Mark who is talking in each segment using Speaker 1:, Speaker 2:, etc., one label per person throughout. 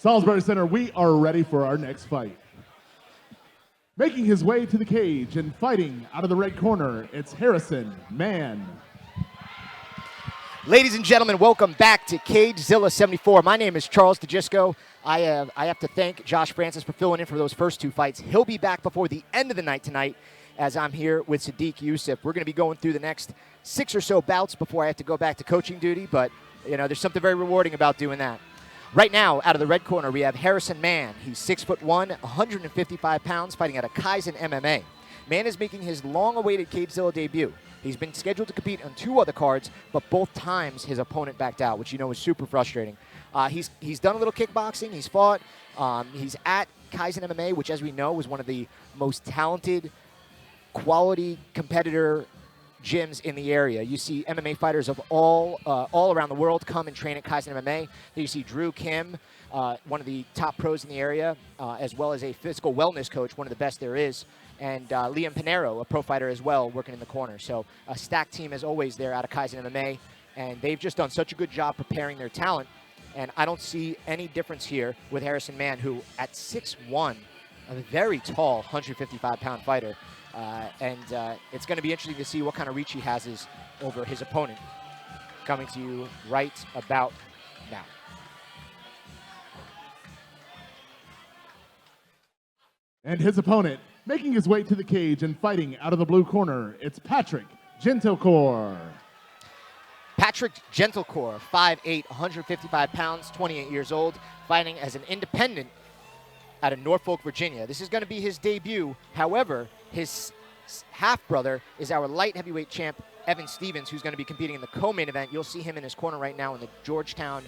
Speaker 1: Salisbury Center, we are ready for our next fight. Making his way to the cage and fighting out of the red corner, it's Harrison Mann.
Speaker 2: Ladies and gentlemen, welcome back to CageZilla 74. My name is Charles DeGisco. I have to thank Josh Francis for filling in for those first two fights. He'll be back before the end of the night tonight as I'm here with Sadiq Yusuf. We're going to be going through the next 6 or so bouts before I have to go back to coaching duty, but you know, there's something very rewarding about doing that. Right now, out of the red corner, we have Harrison Mann. He's 6'1", 155 pounds, fighting out of Kaizen MMA. Mann is making his long-awaited CageZilla debut. He's been scheduled to compete on 2 other cards, but both times his opponent backed out, which you know is super frustrating. He's done a little kickboxing. He's fought. He's at Kaizen MMA, which, as we know, is one of the most talented, quality competitor gyms in the area. You see MMA fighters of all around the world come and train at Kaizen MMA. Then you see Drew Kim, one of the top pros in the area, as well as a physical wellness coach, one of the best there is, and Liam Pinero, a pro fighter as well, working in the corner. So a stacked team as always there out of Kaizen MMA, and they've just done such a good job preparing their talent, and I don't see any difference here with Harrison Mann, who at 6'1", a very tall 155-pound fighter, and it's going to be interesting to see what kind of reach he has over his opponent. Coming to you right about now.
Speaker 1: And his opponent, making his way to the cage and fighting out of the blue corner, it's Patrick Gentilcore.
Speaker 2: Patrick Gentilcore, 5'8", 155 pounds, 28 years old, fighting as an independent out of Norfolk, Virginia. This is going to be his debut. However, his half-brother is our light heavyweight champ, Evan Stevens, who's going to be competing in the co-main event. You'll see him in his corner right now in the Georgetown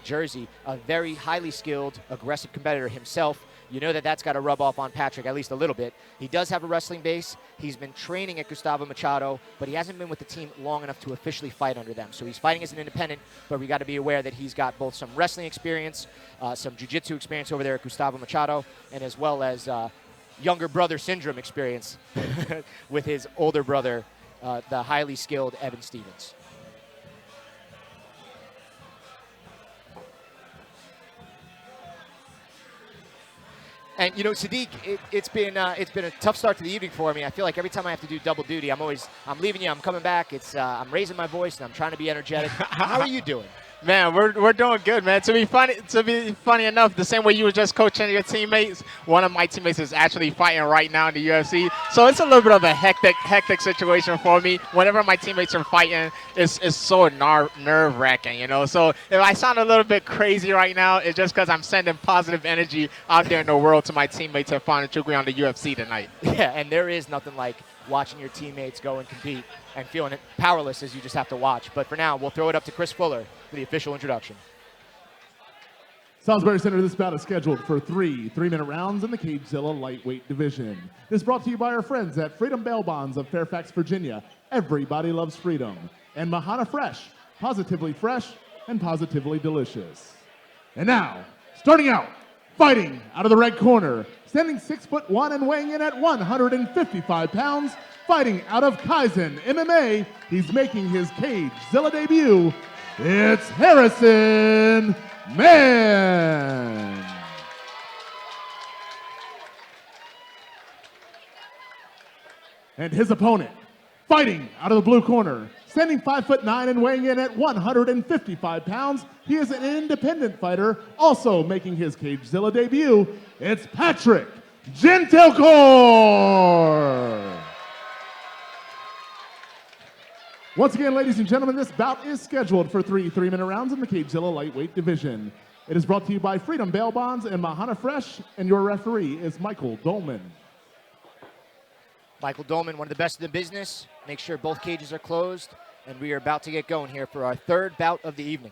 Speaker 2: jersey. A very highly skilled, aggressive competitor himself. You know that that's got to rub off on Patrick at least a little bit. He does have a wrestling base. He's been training at Gustavo Machado, but he hasn't been with the team long enough to officially fight under them. So he's fighting as an independent, but we got to be aware that he's got both some wrestling experience, some jiu-jitsu experience over there at Gustavo Machado, and as well as younger brother syndrome experience with his older brother, the highly skilled Evan Stevens. And you know, Sadiq, it's been a tough start to the evening for me. I feel like every time I have to do double duty, I'm leaving you, I'm coming back. I'm raising my voice and I'm trying to be energetic. How are you doing?
Speaker 3: Man, we're doing good, man. To be funny enough, the same way you were just coaching your teammates, one of my teammates is actually fighting right now in the UFC. So it's a little bit of a hectic situation for me. Whenever my teammates are fighting, it's so nerve-wracking, you know. So if I sound a little bit crazy right now, it's just because I'm sending positive energy out there in the world to my teammates and find Chukwi on the UFC tonight.
Speaker 2: Yeah, and there is nothing like watching your teammates go and compete and feeling powerless as you just have to watch. But for now, we'll throw it up to Chris Fuller for the official introduction.
Speaker 1: Salisbury Center, this bout is scheduled for 3 3-minute rounds in the CageZilla lightweight division. This is brought to you by our friends at Freedom Bail Bonds of Fairfax, Virginia. Everybody loves freedom. And Mahana Fresh, positively fresh and positively delicious. And now, starting out, fighting out of the red corner, standing 6'1" and weighing in at 155 pounds, fighting out of Kaizen MMA, he's making his CageZilla debut. It's Harrison Mann. And his opponent, fighting out of the blue corner, standing 5'9" and weighing in at 155 pounds, he is an independent fighter, also making his CageZilla debut. It's Patrick Gentilcore. Once again, ladies and gentlemen, this bout is scheduled for 3 3-minute rounds in the CageZilla lightweight division. It is brought to you by Freedom Bail Bonds and Mahana Fresh, and your referee is Michael Dolman.
Speaker 2: Michael Dolman, one of the best in the business. Make sure both cages are closed, and we are about to get going here for our third bout of the evening.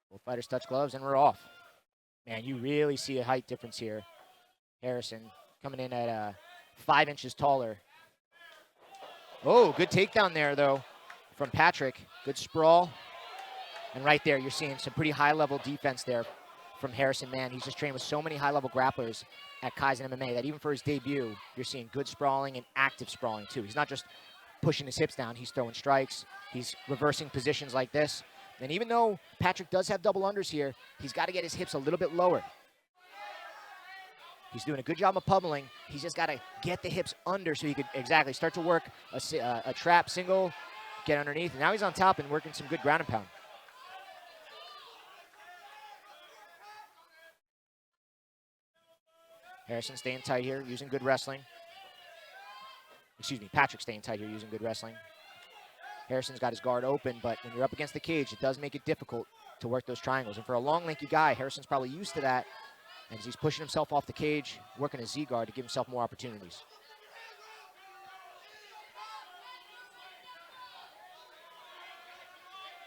Speaker 2: Both fighters touch gloves, and we're off. Man, you really see a height difference here. Harrison coming in at 5 inches taller. Oh, good takedown there, though, from Patrick. Good sprawl. And right there, you're seeing some pretty high-level defense there from Harrison Mann. He's just trained with so many high-level grapplers at Kaizen MMA that even for his debut, you're seeing good sprawling and active sprawling, too. He's not just pushing his hips down. He's throwing strikes. He's reversing positions like this. And even though Patrick does have double unders here, he's got to get his hips a little bit lower. He's doing a good job of pummeling. He's just got to get the hips under so he could exactly start to work a trap single, get underneath. And now he's on top and working some good ground and pound. Harrison staying tight here, using good wrestling. Excuse me, Patrick staying tight here, using good wrestling. Harrison's got his guard open, but when you're up against the cage, it does make it difficult to work those triangles. And for a long, lanky guy, Harrison's probably used to that. And as he's pushing himself off the cage, working his Z-guard to give himself more opportunities.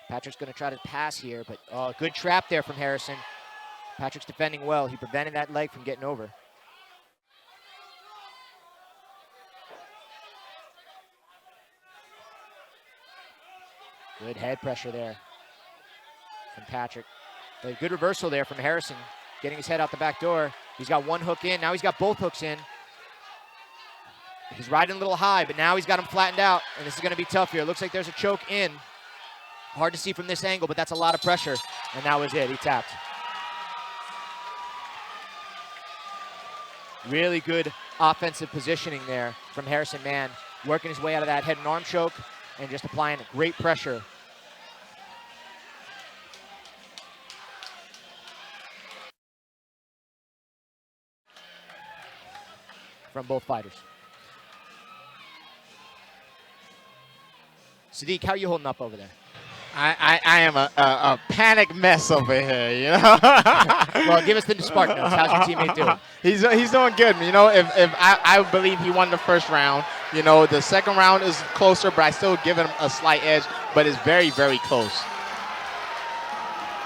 Speaker 2: Patrick's going to try to pass here, but good trap there from Harrison. Patrick's defending well. He prevented that leg from getting over. Good head pressure there from Patrick. A good reversal there from Harrison, getting his head out the back door. He's got one hook in. Now he's got both hooks in. He's riding a little high, but now he's got him flattened out, and this is going to be tough here. It looks like there's a choke in. Hard to see from this angle, but that's a lot of pressure, and that was it. He tapped. Really good offensive positioning there from Harrison Mann, working his way out of that head and arm choke and just applying great pressure. From both fighters. Sadiq, how are you holding up over there?
Speaker 3: I am a panic mess over here, you know.
Speaker 2: Well, give us the spark notes. How's your teammate doing?
Speaker 3: He's doing good. You know, if I believe he won the first round. You know, the second round is closer, but I still give him a slight edge. But it's very, very close.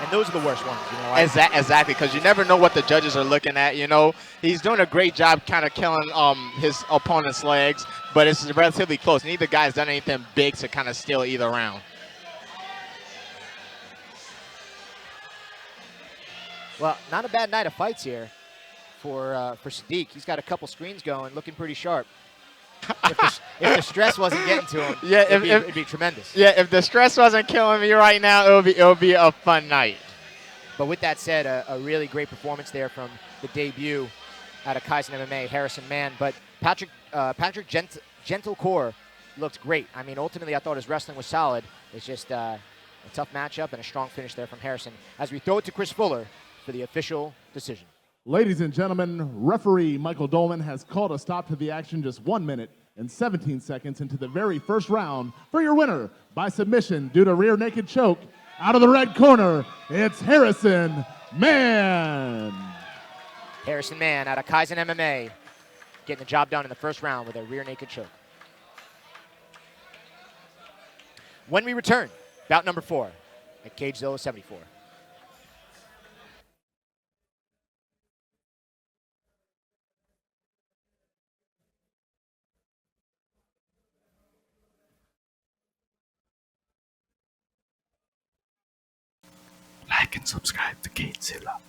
Speaker 2: And those are the worst ones, you know.
Speaker 3: Exactly, because you never know what the judges are looking at. You know, he's doing a great job, kind of killing his opponent's legs, but it's relatively close. Neither guy's done anything big to kind of steal either round.
Speaker 2: Well, not a bad night of fights here for Sadiq. He's got a couple screens going, looking pretty sharp. If the stress wasn't getting to him,
Speaker 3: yeah,
Speaker 2: it'd be tremendous.
Speaker 3: Yeah, if the stress wasn't killing me right now, it would be a fun night.
Speaker 2: But with that said, a really great performance there from the debut out of Kaizen MMA, Harrison Mann. But Patrick Gentilcore looked great. I mean, ultimately, I thought his wrestling was solid. It's just a tough matchup and a strong finish there from Harrison. As we throw it to Chris Fuller for the official decision.
Speaker 1: Ladies and gentlemen, referee Michael Dolman has called a stop to the action just 1 minute and 17 seconds into the very first round. For your winner by submission due to rear naked choke, out of the red corner, it's Harrison Mann.
Speaker 2: Harrison Mann out of Kaizen MMA, getting the job done in the first round with a rear naked choke. When we return, bout number 4 at CageZilla 74.
Speaker 4: Like and subscribe to CageZilla.